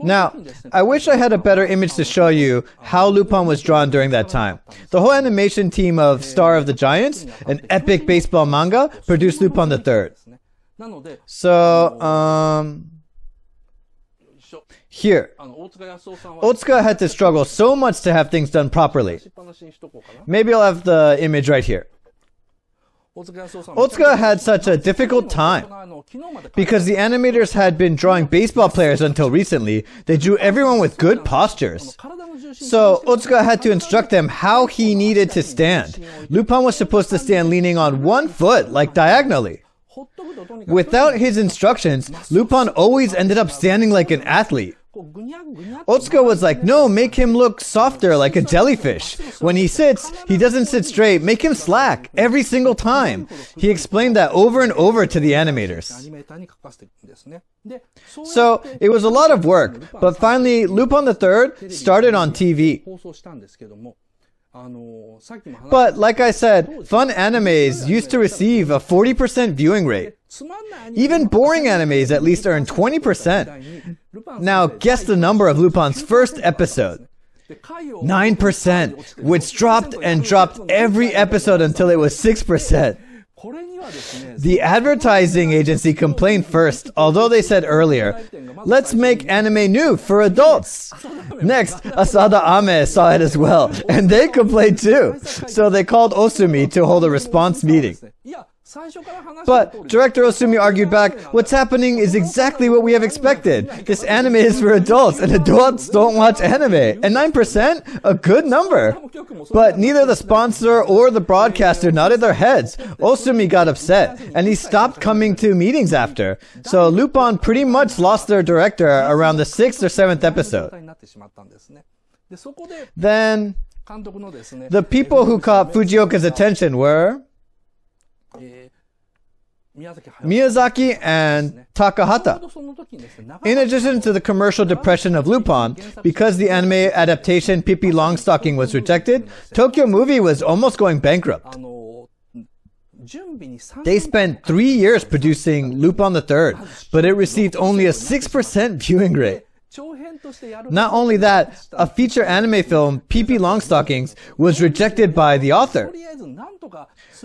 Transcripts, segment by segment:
Now, I wish I had a better image to show you how Lupin was drawn during that time. The whole animation team of Star of the Giants, an epic baseball manga, produced Lupin III. So, here, Otsuka had to struggle so much to have things done properly. Maybe I'll have the image right here. Otsuka had such a difficult time. Because the animators had been drawing baseball players until recently, they drew everyone with good postures. So Otsuka had to instruct them how he needed to stand. Lupin was supposed to stand leaning on one foot, like diagonally. Without his instructions, Lupin always ended up standing like an athlete. Otsuka was like, no, make him look softer like a jellyfish. When he sits, he doesn't sit straight. Make him slack every single time. He explained that over and over to the animators. So it was a lot of work, but finally Lupin III started on TV. But like I said, fun animes used to receive a 40% viewing rate. Even boring animes at least earn 20%. Now guess the number of Lupin's first episode. 9%, which dropped and dropped every episode until it was 6%. The advertising agency complained first, although they said earlier, let's make anime new for adults. Next, Asada Ame saw it as well, and they complained too. So they called Osumi to hold a response meeting. But director Osumi argued back, what's happening is exactly what we have expected. This anime is for adults, and adults don't watch anime. And 9%? A good number. But neither the sponsor or the broadcaster nodded their heads. Osumi got upset, and he stopped coming to meetings after. So Lupin pretty much lost their director around the 6th or 7th episode. Then, the people who caught Fujioka's attention were Miyazaki and Takahata. In addition to the commercial depression of Lupin, because the anime adaptation Pippi Longstocking was rejected, Tokyo Movie was almost going bankrupt. They spent 3 years producing Lupin III, but it received only a 6% viewing rate. Not only that, a feature anime film, Pippi Longstockings, was rejected by the author.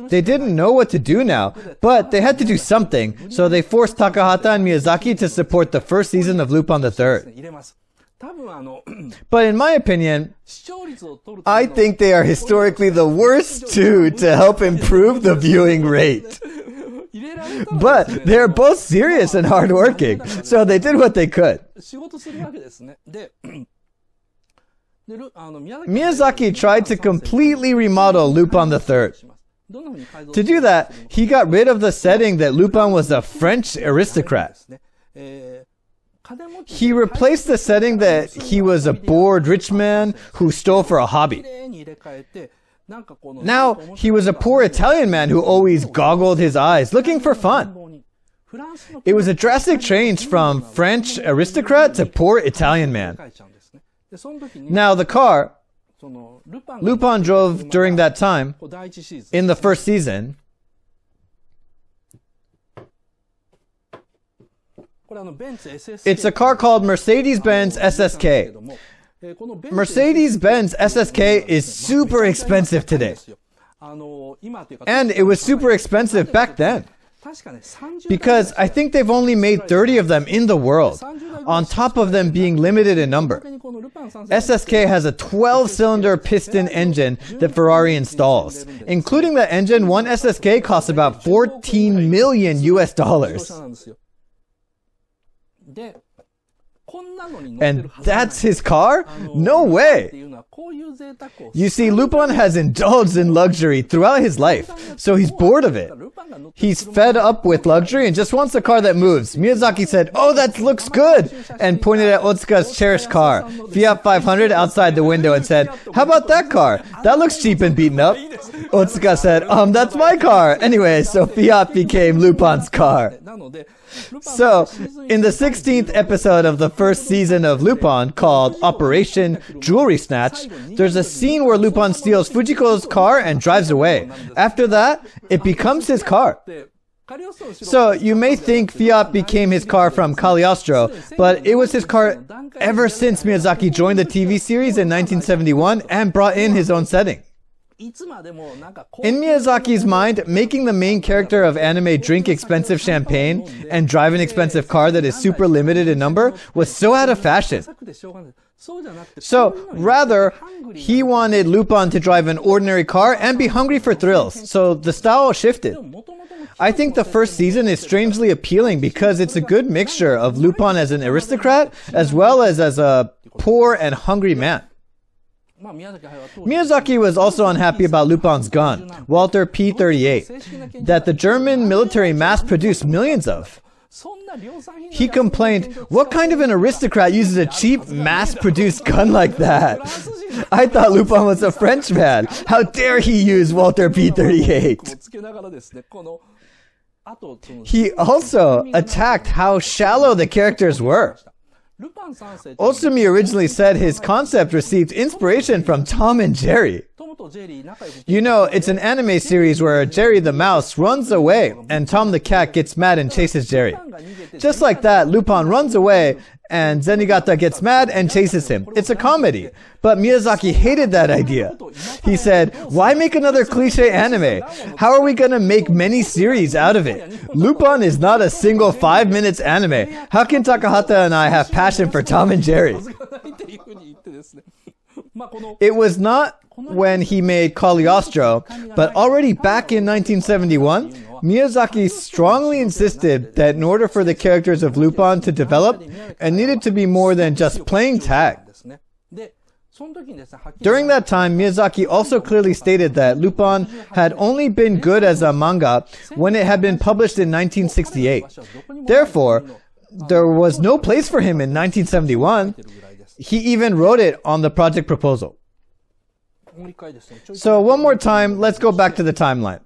They didn't know what to do now, but they had to do something, so they forced Takahata and Miyazaki to support the first season of Lupin III. But in my opinion, I think they are historically the worst two to help improve the viewing rate. But they're both serious and hardworking, so they did what they could. Miyazaki tried to completely remodel Lupin III. To do that, he got rid of the setting that Lupin was a French aristocrat. He replaced the setting that he was a bored rich man who stole for a hobby. Now, he was a poor Italian man who always goggled his eyes, looking for fun. It was a drastic change from French aristocrat to poor Italian man. Now, the car Lupin drove during that time, in the first season, it's a car called Mercedes-Benz SSK. Mercedes-Benz SSK is super expensive today. And it was super expensive back then. Because I think they've only made 30 of them in the world, on top of them being limited in number. SSK has a 12-cylinder piston engine that Ferrari installs. Including that engine, one SSK costs about 14 million US dollars. And that's his car? No way! You see, Lupin has indulged in luxury throughout his life, so he's bored of it. He's fed up with luxury and just wants a car that moves. Miyazaki said, "Oh, that looks good!" and pointed at Otsuka's cherished car, Fiat 500, outside the window and said, "How about that car? That looks cheap and beaten up." Otsuka said, "That's my car." Anyway, so Fiat became Lupin's car. So, in the 16th episode of the first season of Lupin, called Operation Jewelry Snatch, there's a scene where Lupin steals Fujiko's car and drives away. After that, it becomes his car. So you may think Fiat became his car from Cagliostro, but it was his car ever since Miyazaki joined the TV series in 1971 and brought in his own setting. In Miyazaki's mind, making the main character of anime drink expensive champagne and drive an expensive car that is super limited in number was so out of fashion. So, rather, he wanted Lupin to drive an ordinary car and be hungry for thrills, so the style shifted. I think the first season is strangely appealing because it's a good mixture of Lupin as an aristocrat as well as a poor and hungry man. Miyazaki was also unhappy about Lupin's gun, Walther P38, that the German military mass-produced millions of. He complained, "What kind of an aristocrat uses a cheap, mass-produced gun like that? I thought Lupin was a Frenchman. How dare he use Walther P38?" He also attacked how shallow the characters were. Osumi originally said his concept received inspiration from Tom and Jerry. You know, it's an anime series where Jerry the mouse runs away and Tom the cat gets mad and chases Jerry. Just like that, Lupin runs away and Zenigata gets mad and chases him. It's a comedy. But Miyazaki hated that idea. He said, "Why make another cliche anime? How are we gonna make many series out of it? Lupin is not a single 5 minutes anime. How can Takahata and I have passion for Tom and Jerry?" It was not when he made Cagliostro, but already back in 1971, Miyazaki strongly insisted that in order for the characters of Lupin to develop, it needed to be more than just playing tag. During that time, Miyazaki also clearly stated that Lupin had only been good as a manga when it had been published in 1968. Therefore, there was no place for him in 1971. He even wrote it on the project proposal. So one more time, let's go back to the timeline.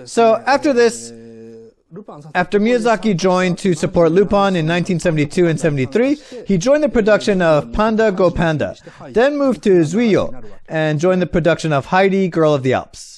So after this, after Miyazaki joined to support Lupin in 1972 and 73, he joined the production of Panda Go Panda, then moved to Zuiyo and joined the production of Heidi, Girl of the Alps.